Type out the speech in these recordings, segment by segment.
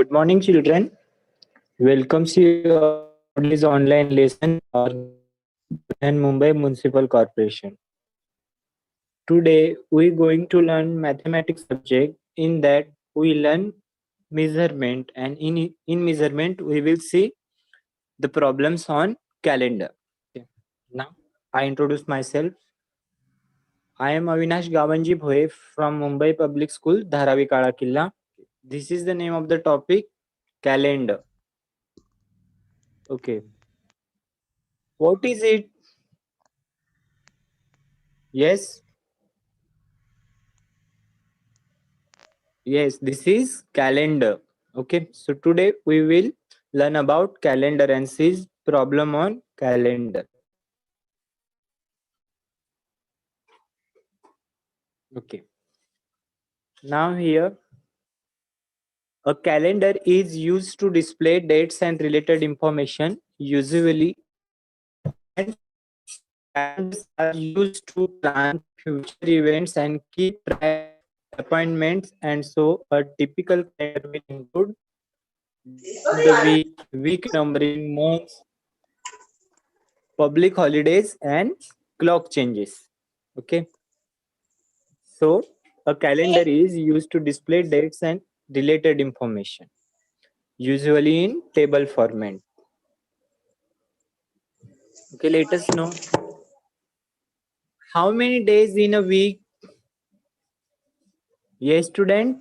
Good morning, children. Welcome to today's online lesson organized by Budhan Mumbai Municipal Corporation. Today, we're going to learn mathematics subject. In that, we learn measurement, and in measurement, we will see the problems on calendar. Okay. Now, I introduce myself. I am Avinash Gavanji Bhoye from Mumbai Public School, Dharavi Kala Killa. This is the name of the topic, calendar. Okay. What is it? Yes. Yes, this is calendar. Okay. So today we will learn about calendar and see problem on calendar. Okay. Now here a calendar is used to display dates and related information. Usually calendars are used to plan future events and keep track of appointments, and so a typical calendar will include the week numbering, months, public holidays, and clock changes. Okay. So a calendar is used to display dates and related information, usually in table format. Okay, let us know how many days in a week. Yes, student.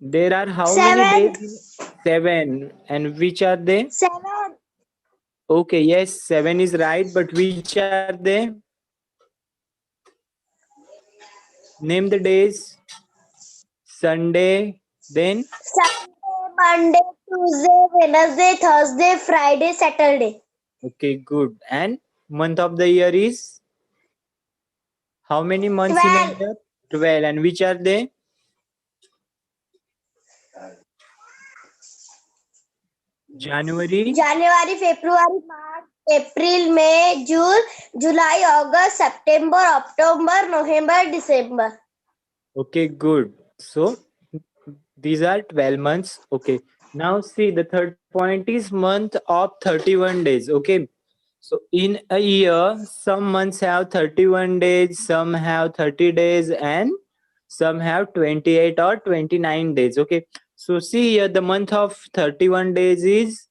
There are how many Seven. days? 7. And which are they? 7. Okay, yes, 7 is right, but which are they? Name the days. Sunday, then Sunday, Monday, Tuesday, Wednesday, Thursday, Friday, Saturday. okay, good. And month of the year is how many months in a 12. year? 12. And which are they? January. January, February, March, April, May, June, July, August, September, October, November, December. Okay, good. So these are 12 months. Okay. Now see, the third point is month of 31 days. Okay. So in a year, some months have 31 days, some have 30 days, and some have 28 or 29 days. Okay. So see here, the month of 31 days is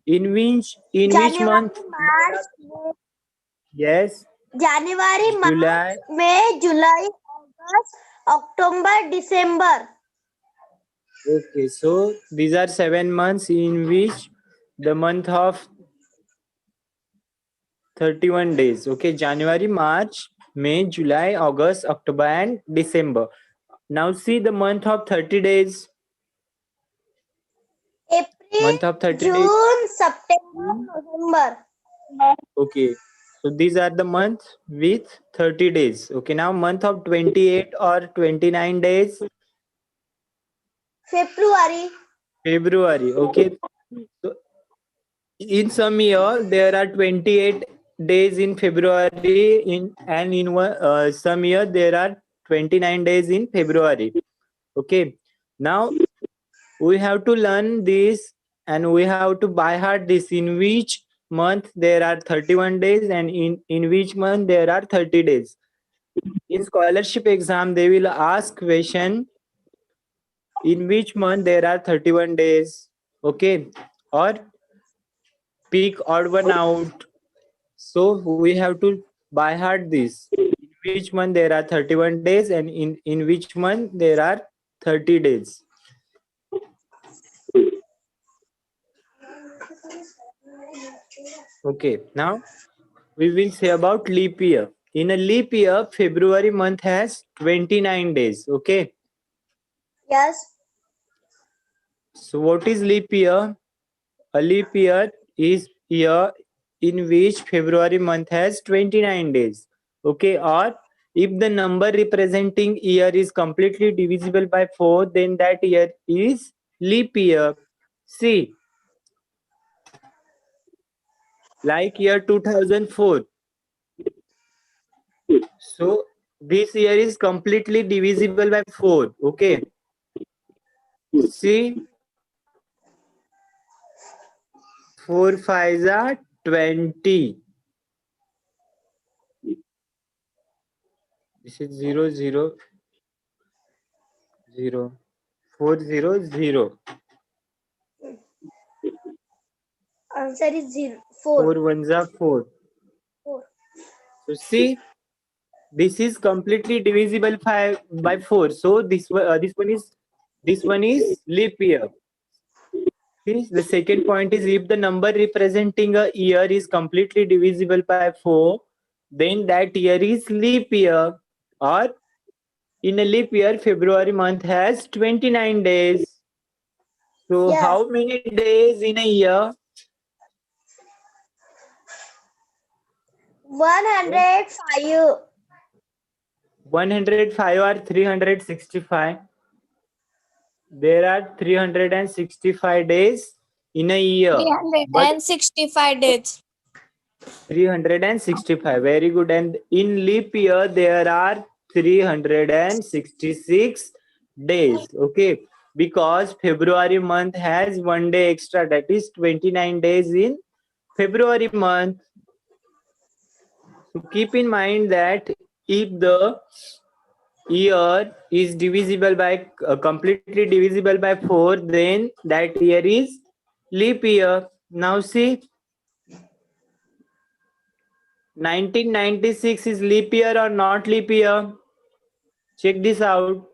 in which January, month? March, May, Yes. January, July. March, May, July, August, October, December. Okay, so these are 7 months in which the month of 31 days. Okay, January, March, May, July, August, October, and December. Now see the month of 30 days. April, Month of 30 days. June, September, November. Okay, so these are the months with 30 days. Okay, now month of 28 or 29 days. February. February. Okay, so in some year there are 28 days in February, some year there are 29 days in February. Okay, now we have to learn this, and we have to by heart this, in which month there are 31 days and in which month there are 30 days. In scholarship exam they will ask question, in which month there are 31 days. Okay, or pick odd one out. So we have to by heart this, in which month there are 31 days and in which month there are 30 days. Okay, now we will say about leap year. In a leap year, February month has 29 days. Okay, Yes. so what is leap year? A leap year is year in which February month has 29 days. Okay, or if the number representing year is completely divisible by 4, then that year is leap year. See, like year 2004. So this year is completely divisible by 4. Okay. See, 4 5s are 20. This is 0 0 0 4 0 0. Answer is 4 4. 1s are 4. 4. So see, this is completely divisible by 4. So this one is leap year. See, the second point is if the number representing a year is completely divisible by 4, then that year is leap year. Or in a leap year, February month has 29 days. So Yes. how many days in a year? 105. 105 or 365? There are 365 days in a year. But 365 days. 365, very good. And in leap year, there are 366 days. Okay, because February month has 1 day extra, that is 29 days in February month. So keep in mind that if the year is divisible by completely divisible by 4, then that year is leap year. Now see, 1996 is leap year or not leap year? Check this out.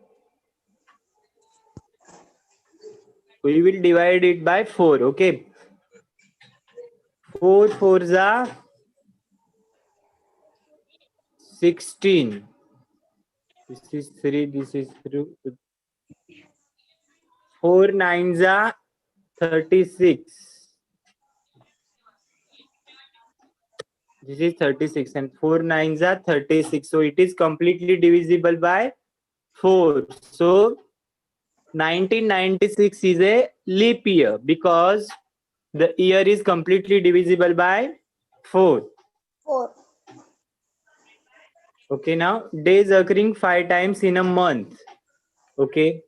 We will divide it by 4. Okay, 4 4s are 16. This is 3, this is 3. 4 9s are 36. This is 36 and 4 9s are 36. So it is completely divisible by 4. So 1996 is a leap year because the year is completely divisible by 4. 4. Okay, now days occurring 5 times in a month. Okay,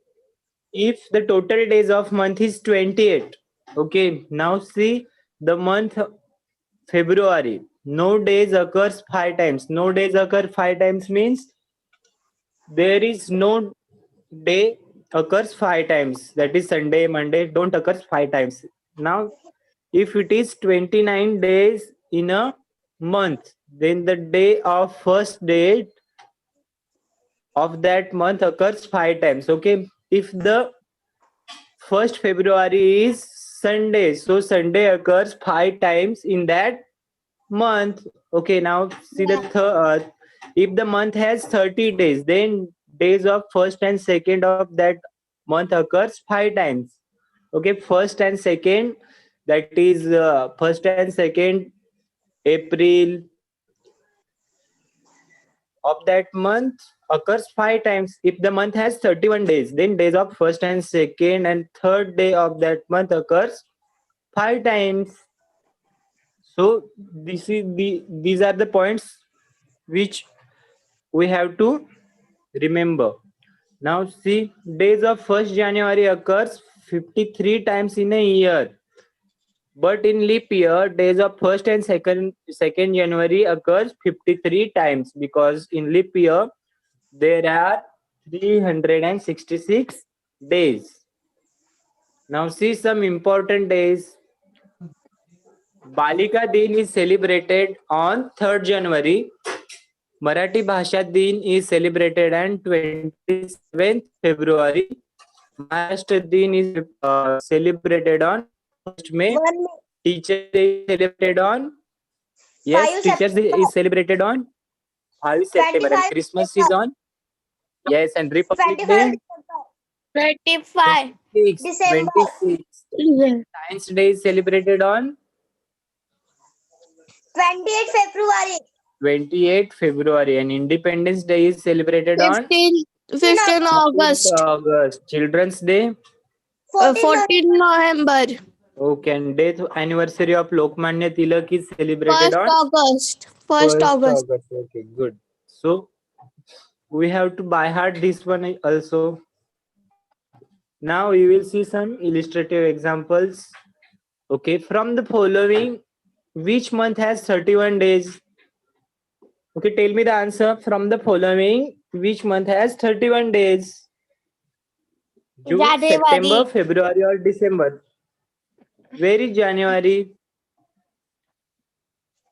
if the total days of month is 28. Okay, now see the month February. No days occurs 5 times. No days occur 5 times means there is no day occurs 5 times. That is Sunday, Monday don't occurs 5 times. Now if it is 29 days in a month, then the day of first day of that month occurs 5 times. Okay, if the 1st February is Sunday, so Sunday occurs 5 times in that month. Okay, now see the if the month has 30 days, then days of 1st and 2nd of that month occurs 5 times. Okay, 1st and 2nd, that is 1st and 2nd April of that month occurs 5 times. If the month has 31 days, then days of 1st and 2nd and 3rd day of that month occurs 5 times. So these are the points which we have to remember. Now see, days of 1st January occurs 53 times in a year. But in leap year, days of 1st and 2nd January occurs 53 times because in leap year there are 366 days. Now see some important days. Balika Din is celebrated on 3rd January. Marathi Bhasha Din is celebrated on 27th February. Maharashtra Din is celebrated on 1st May. 1 May. Teacher Day is celebrated on 5 Teachers Day September. is celebrated on 5 September and 25 Christmas is on and Republic 25 Day December. 25. 26. December. 26. Science Day is celebrated on 28 February. 28 February and Independence Day is celebrated on 15 August. August. Children's Day, 14 November. okay, and death anniversary of Lokmanya Tilak is celebrated 1st on August. 1st 1st August. August. Okay, good. So We have to by heart this one also. Now we will see some illustrative examples. Okay, from the following, which month has 31 days? Okay, tell me the answer. From the following, which month has 31 days? June, January. September, February, or December? Where is January?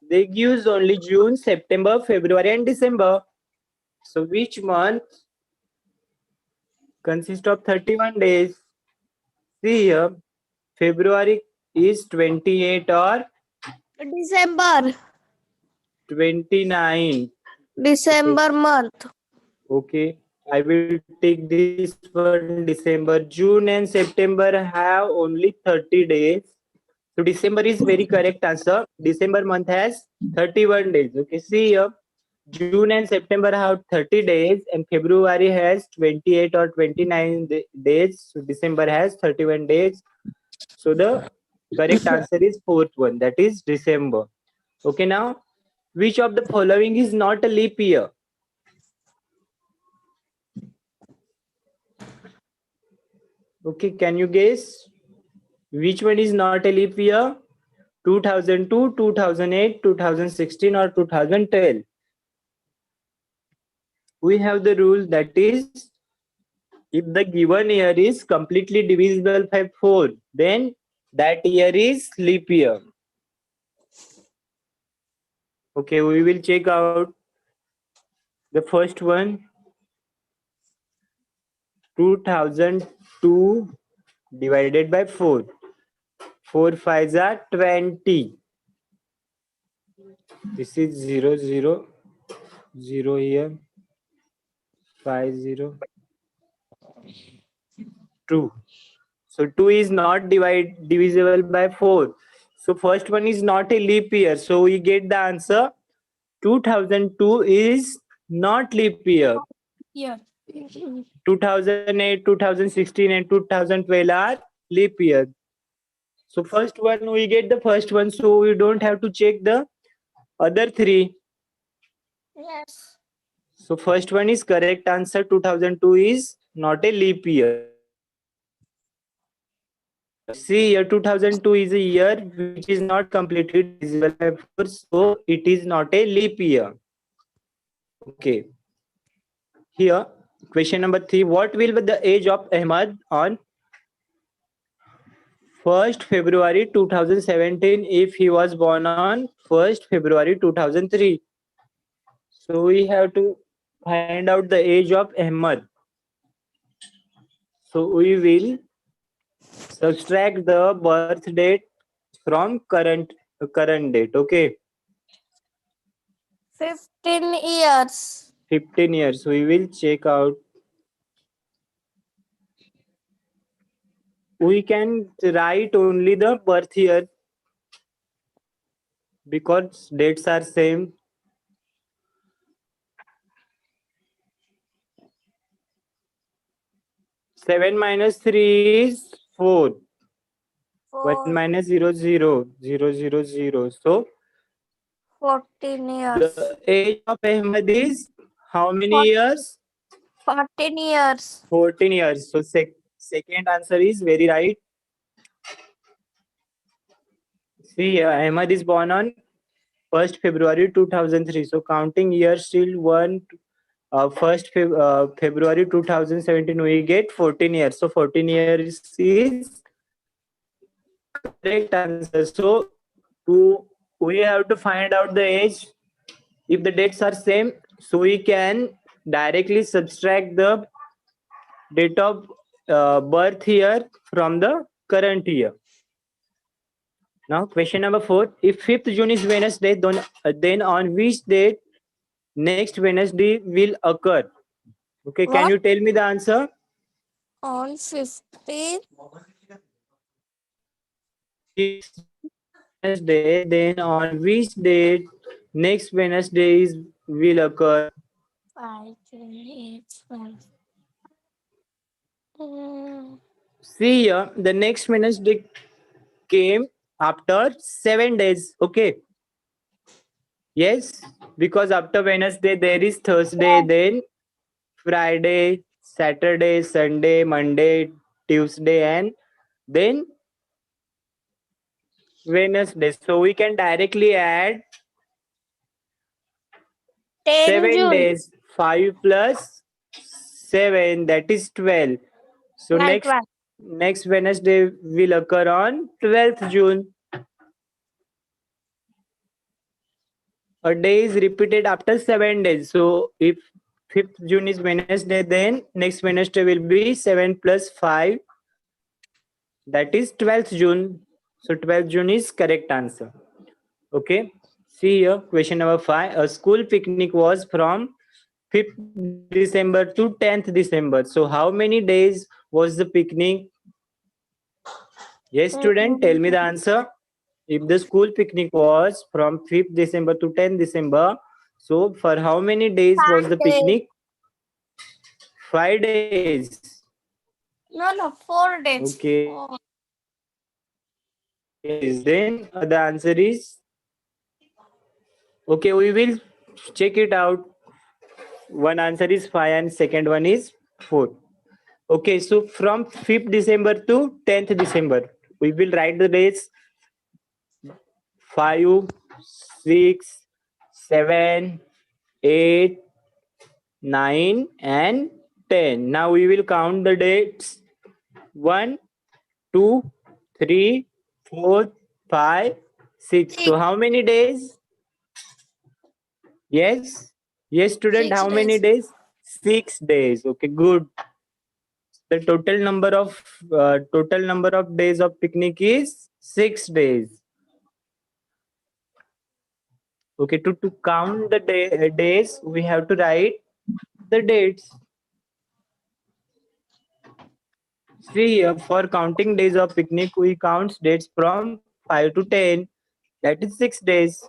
They use only June, September, February, and December. So which month consists of 31 days? See here, February is 28 or December. 29. December month. Okay, I will take this one December. June and September have only 30 days. So December is very correct answer. December month has 31 days. Okay, see here. June and September have 30 days and February has 28 or 29 days. So December has 31 days. So the correct answer is fourth one, that is December. Okay, now which of the following is not a leap year? Okay, can you guess which one is not a leap year? 2002, 2008, 2016 or 2012? We have the rule that is, if the given year is completely divisible by 4, then that year is leap year. Okay, we will check out the first one. 2002 divided by 4. 4 5s are 20. This is 0 0 0 here. 5 0 2. So 2 is not divisible by 4. So first one is not a leap year. So we get the answer 2002 is not leap year. Yeah. 2008, 2016 and 2012 are leap year. So first one, we get the first one. So we don't have to check the other 3. Yes. So first one is correct answer. 2002 is not a leap year. See here, 2002 is a year which is not completely divisible by 4, so it is not a leap year. Okay. Here, question number 3. What will be the age of Ahmad on 1st February 2017 if he was born on 1st February 2003? So we have to find out the age of Ahmad. So we will subtract the birth date from current date. Okay, 15 years. 15 years. We will check out. We can write only the birth year because dates are same. 7 minus 3 is 4. 1 minus 0 0 0 0 0. So 14 years. the age of Ahmad is how many years? 14 years. 14 years. So second answer is very right. See, Ahmad is born on 1st February 2003. So counting years till 1st February 2017, we get 14 years. So 14 years is correct answer. So we have to find out the age. If the dates are same, so we can directly subtract the date of birth year from the current year. Now question number 4. If 5th June is Wednesday, then on which date next Wednesday will occur? Okay, can What? you tell me the answer? On 15. Wednesday, then on which date next Wednesday will occur? 5, 8, 12. See here, the next Wednesday came after 7 days. Okay. Yes, because after Wednesday there is Thursday, then Friday, Saturday, Sunday, Monday, Tuesday, and then Wednesday. So we can directly add 10 7 June. days. 5 plus 7, that is 12. So 12, next Wednesday will occur on 12th June. A day is repeated after 7 days. So if 5th June is Wednesday, then next Wednesday will be 7 plus 5. That is 12th June. So 12th June is correct answer. Okay. See here, question number 5. A school picnic was from 5th December to 10th December. So how many days was the picnic? Yes, student, tell me the answer. If the school picnic was from 5th December to 10th December, so for how many days was the 5 days. picnic? 5 days. No, 4 days. Okay. Four. Yes, then the answer is okay. We will check it out. One answer is 5 and second one is 4. Okay, so from 5th December to 10th December, we will write the dates 5, 6, 7, 8, 9, and 10. Now we will count the dates 1, 2, 3, 4, 5, 6. So how many days? Yes. Yes, student, 6 how many days. days? 6 days. Okay, good. The total number of days of picnic is 6 days. Okay, to count the days, we have to write the dates. See here, for counting days of picnic, we count dates from 5 to 10. That is 6 days.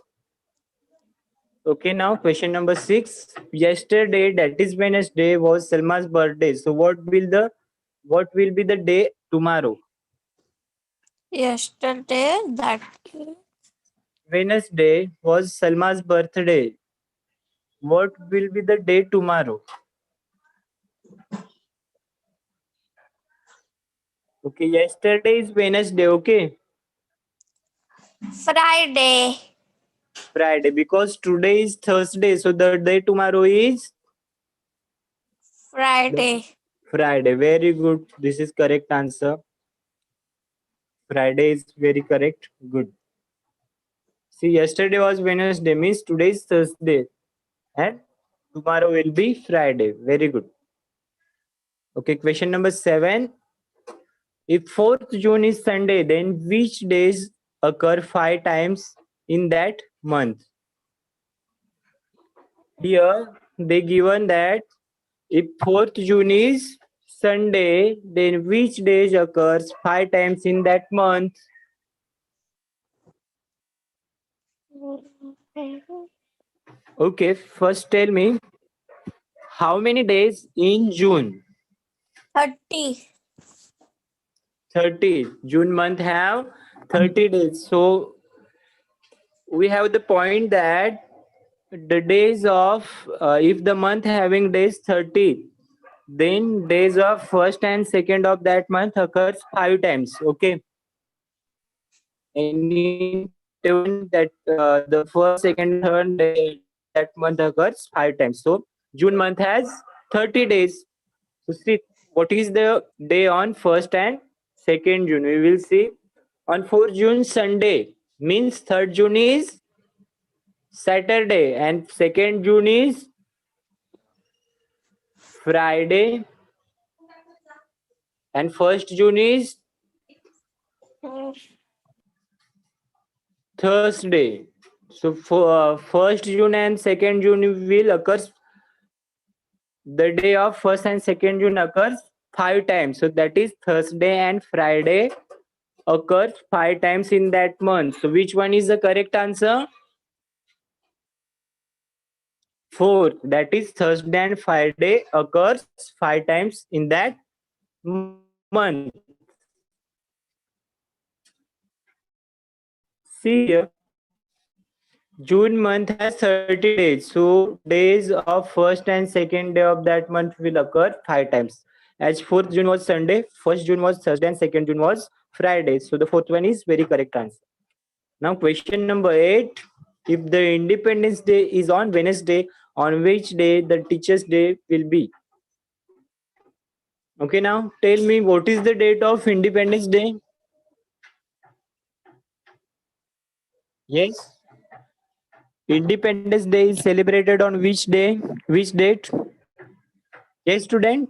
Okay, now question number 6. Yesterday, that is Wednesday, was Selma's birthday. So what will be the day tomorrow? Yesterday, that Wednesday was Salma's birthday. What will be the day tomorrow? Okay, yesterday is Wednesday, okay? Friday. Friday, because today is Thursday, so the day tomorrow is Friday. Friday. Very good. This is correct answer. Friday is very correct. Good. See, yesterday was Wednesday, means today is Thursday, and tomorrow will be Friday. Very good. Okay, question number 7. If 4th June is Sunday, then which days occur 5 times in that month? Here they given that if 4th June is Sunday, then which days occurs 5 times in that month? Okay, first tell me how many days in June? 30. 30. June month have 30 days. So we have the point that the days of if the month having days 30, then days of first and second of that month occurs 5 times. Okay, and in 21 that the first, second and third day that month occurs 5 times. So June month has 30 days. So see what is the day on 1st and 2nd June. We will see on 4th June Sunday, means 3rd June is Saturday and 2nd June is Friday and 1st June is Thursday. So for 1st June and 2nd June will occurs, the day of 1st and 2nd June occurs 5 times. So that is Thursday and Friday occurs 5 times in that month. So which one is the correct answer? 4. That is Thursday and Friday occurs 5 times in that month. See here, June month has 30 days. So days of first and second day of that month will occur 5 times. As 4th June was Sunday, 1st June was Thursday, and 2nd June was Friday. So the fourth one is very correct answer. Now question number 8. If the Independence Day is on Wednesday, on which day the Teachers' Day will be? Okay, now tell me what is the date of Independence Day? Yes. Independence Day is celebrated on which day? Which date? Yes, student.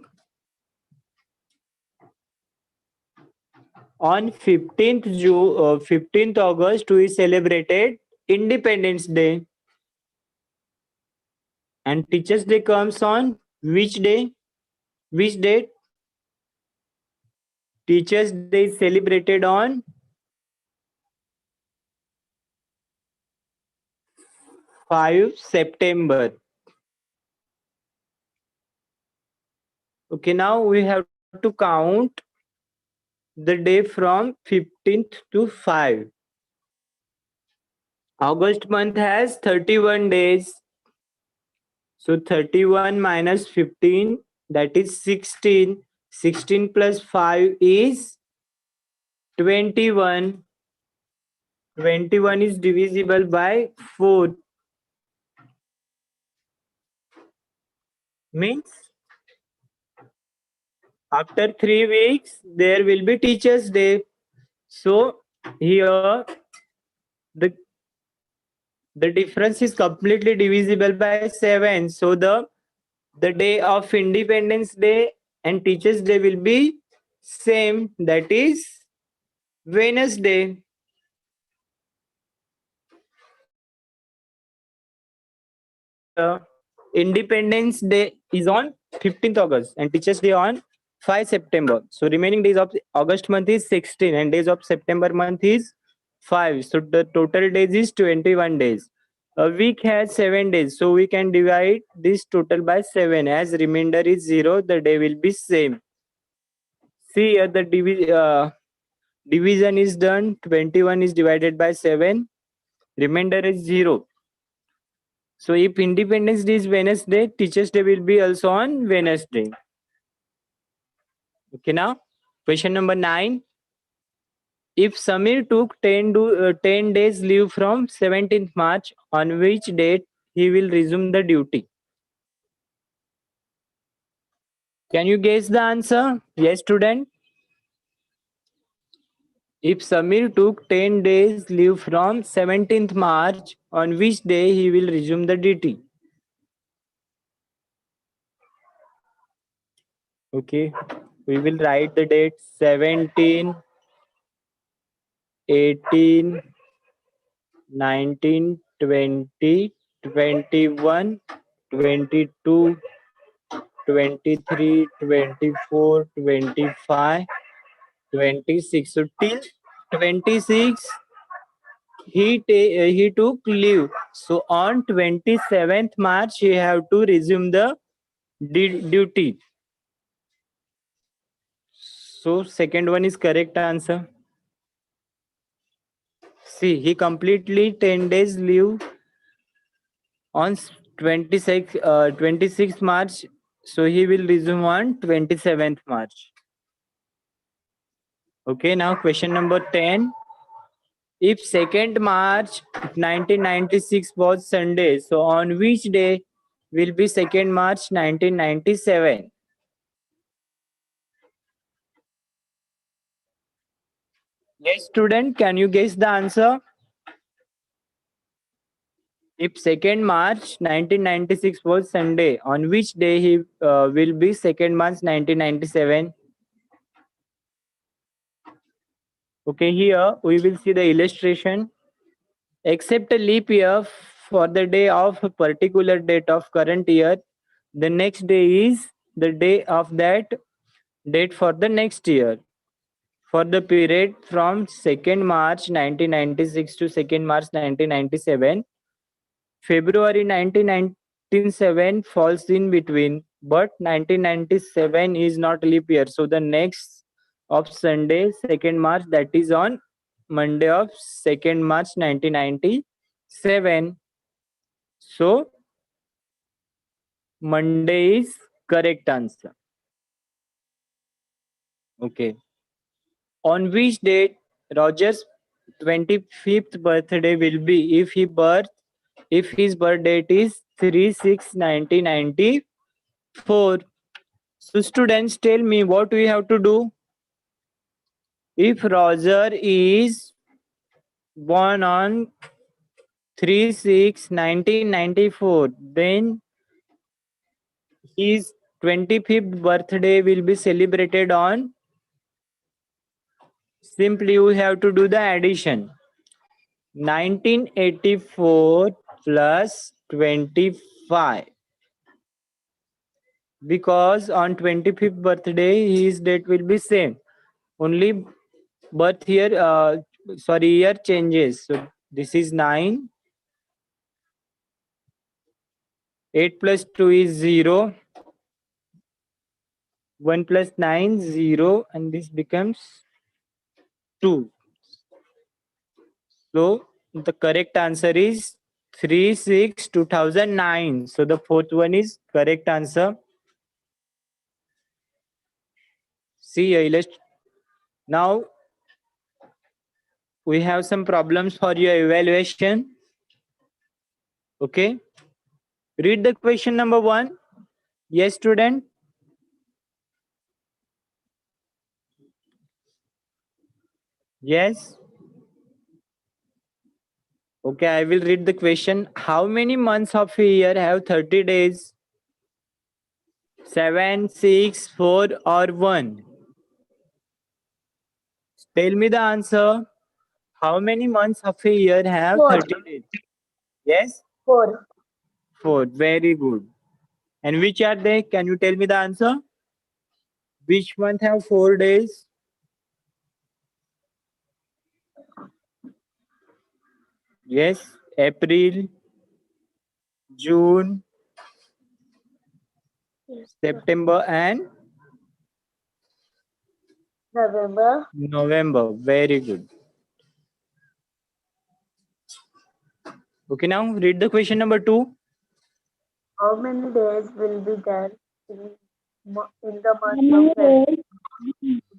On 15th August, we celebrated Independence Day. And Teachers' Day comes on which day? Which date? Teachers' Day is celebrated on 5 September. Okay, now we have to count the day from 15th to 5. August month has 31 days. So 31 minus 15, that is 16. 16 plus 5 is 21. 21 is divisible by 4. Means after 3 weeks, there will be Teachers' Day. So here the difference is completely divisible by 7. So the day of Independence Day and Teachers' Day will be same, that is Wednesday. Independence Day is on 15th August and Teachers' Day on 5 September. So remaining days of August month is 16 and days of September month is 5. So the total days is 21 days. A week has 7 days. So we can divide this total by 7. As remainder is 0, the day will be same. See here the division is done. 21 is divided by 7. Remainder is 0. So if Independence Day is Wednesday, Teachers' Day will be also on Wednesday. Okay, now question number 9. If Samir took 10 days leave from 17th March, on which date he will resume the duty? Can you guess the answer? Yes, student. If Samir took 10 days leave from 17th March, on which day he will resume the duty? Okay, we will write the date 17, 18, 19, 20, 21, 22, 23, 24, 25, 26. So till 26, he took leave. So on 27th March, he have to resume the duty. So second one is correct answer. See, he completely 10 days leave on 26th March. So he will resume on 27th March. Okay, now question number 10. If 2nd March 1996 was Sunday, so on which day will be 2nd March 1997? Yes, student, can you guess the answer? If 2nd March 1996 was Sunday, on which day he will be 2nd March 1997? Okay, here we will see the illustration. Except a leap year for the day of a particular date of current year, the next day is the day of that date for the next year. For the period from 2nd March 1996 to 2nd March 1997, February 1997 falls in between, but 1997 is not leap year. So the next of Sunday, 2nd March, that is on Monday of 2nd March 1997. 7. So Monday is correct answer. Okay. On which date Roger's 25th birthday will be if his birth date is 3/6/1994? So students, tell me what we have to do. If Roger is born on 3/6/1994, then his 25th birthday will be celebrated on. Simply we have to do the addition. 1984 plus 25. Because on 25th birthday his date will be same. Only birth year year changes. So this is 9. 8 plus 2 is 0. 1 plus 9, 0, and this becomes 2. So the correct answer is 3/6/2009. So the fourth one is correct answer. See, now we have some problems for your evaluation. Okay. Read the question number 1. Yes, student. Yes. Okay, I will read the question. How many months of a year have 30 days? 7, 6, 4, or 1? Tell me the answer. How many months of a year have 4. 30 days? Yes? 4. 4. Very good. And which are they? Can you tell me the answer? Which month have 4 days? Yes, April, June, September, and November. November. Very good. Okay, now read the question number 2. How many days will be there in the month of February?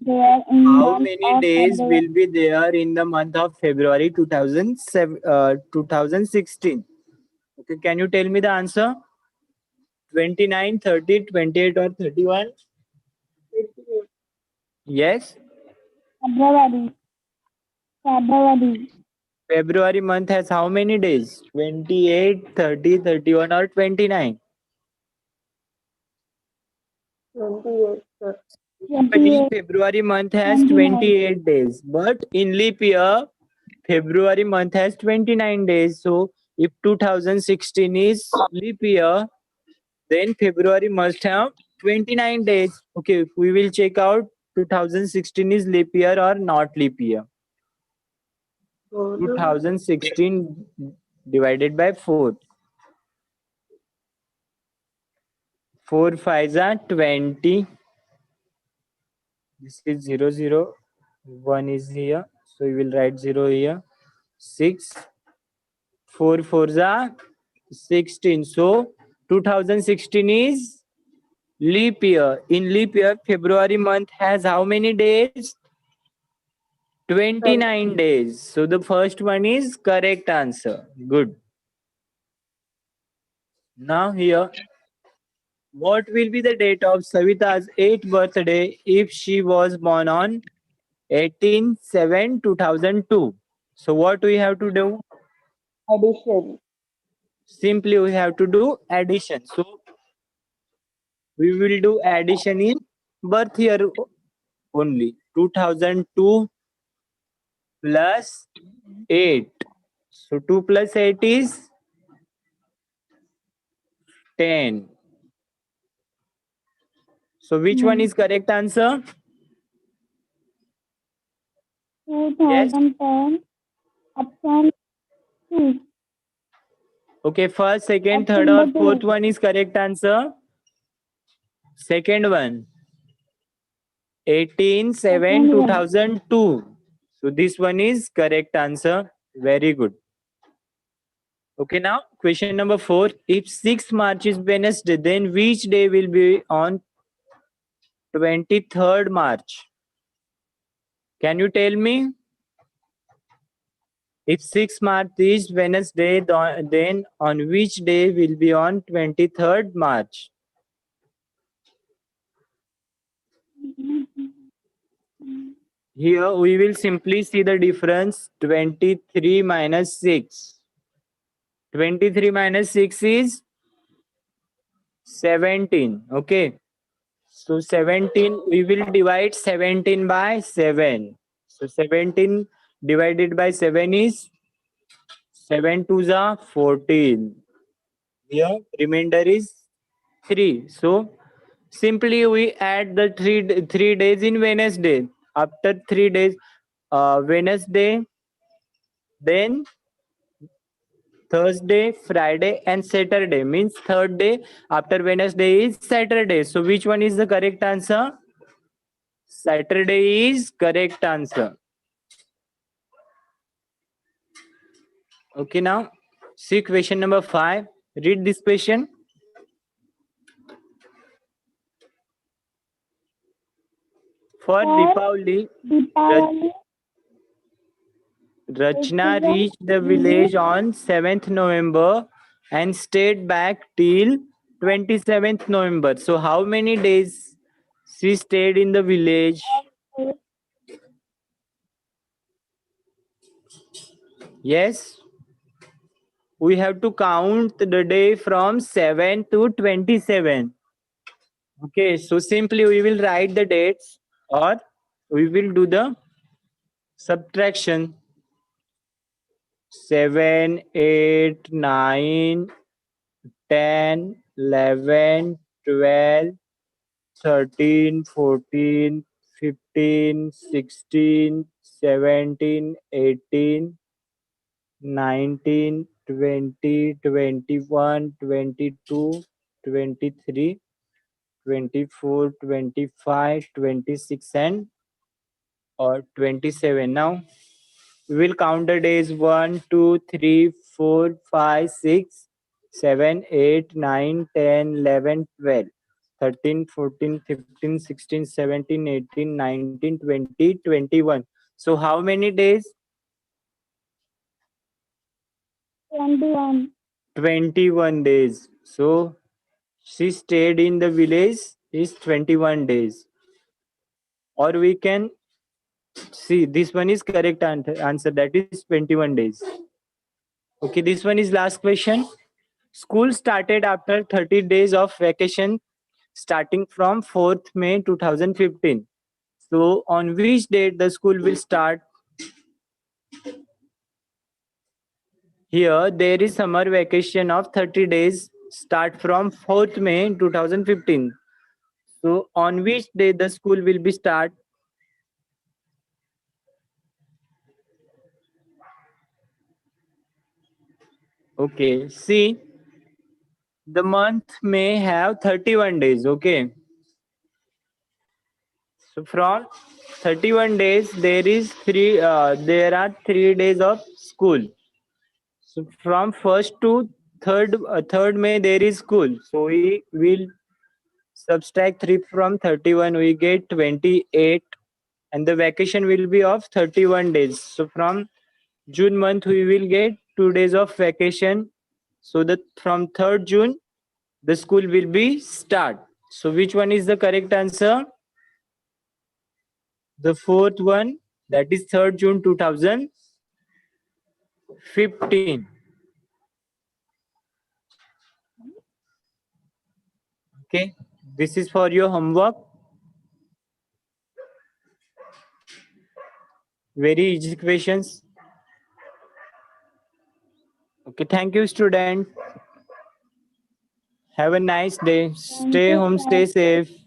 How many days will be there in the month of February 2016? Okay, can you tell me the answer? 29, 30, 28, or 31? Yes? February month has how many days? 28, 30, 31, or 29? 28. Actually, February month has 28 days, but in leap year, February month has 29 days. So, if 2016 is leap year, then February must have 29 days. Okay, we will check out 2016 is leap year or not leap year. 2016 divided by 4. 4 5s are 20. This is 0 0. 1 is here. So we will write 0 here. 6. 4 4s are 16. So 2016 is leap year. In leap year, February month has how many days? 29 days. So the first one is correct answer. Good. Now here, what will be the date of Savita's 8th birthday if she was born on 18/7/2002? So what we have to do? Addition. Simply we have to do addition. So we will do addition in birth year only. 2002 plus 8. So 2 plus 8 is 10. So which one is correct answer? 2010. Option 2. Okay, first, second, third, or fourth one is correct answer. Second one, 18/7/2002. So this one is correct answer. Very good. Okay, now question number 4. If 6 March is Wednesday, then which day will be on 23rd March? Can you tell me? If 6 March is Wednesday, then on which day will be on 23rd March? Here we will simply see the difference 23 minus 6. 23 minus 6 is 17. Okay. So 17, we will divide 17 by 7. So 17 divided by 7 is 7 2s are 14. Here remainder is 3. So simply we add the 3 days in Wednesday. After 3 days, Wednesday, then Thursday, Friday, and Saturday. Means third day after Wednesday is Saturday. So which one is the correct answer? Saturday is correct answer. Okay, now see question number 5. Read this question. For Deepavali, Deepavali Rachna reached the village on 7th November and stayed back till 27th November. So how many days she stayed in the village? Yes, we have to count the day from 7 to 27. Okay, so simply we will write the dates or we will do the subtraction. 7, 8, 9, 10, 11, 12, 13, 14, 15, 16, 17, 18, 19, 20, 21, 22, 23, 24, 25, 26, and or 27. Now we will count the days 1, 2, 3, 4, 5, 6, 7, 8, 9, 10, 11, 12, 13, 14, 15, 16, 17, 18, 19, 20, 21. So how many days? 21. 21 days. So she stayed in the village is 21 days. Or we can see this one is correct answer, that is 21 days. Okay, this one is last question. School started after 30 days of vacation starting from 4th May 2015. So on which date the school will start? Here there is summer vacation of 30 days start from 4th May 2015. So on which day the school will be start? Okay, see, the month may have 31 days. Okay, so from 31 days there is there are 3 days of school. So from 1st to 3rd May there is school. So we will subtract 3 from 31, we get 28, and the vacation will be of 31 days. So from June month we will get 2 days of vacation. So that from 3rd June the school will be start. So which one is the correct answer? The fourth one, that is 3rd June 2015. Okay, this is for your homework. Very easy questions. Okay, thank you, student. Have a nice day. Stay you, home, sir. stay safe.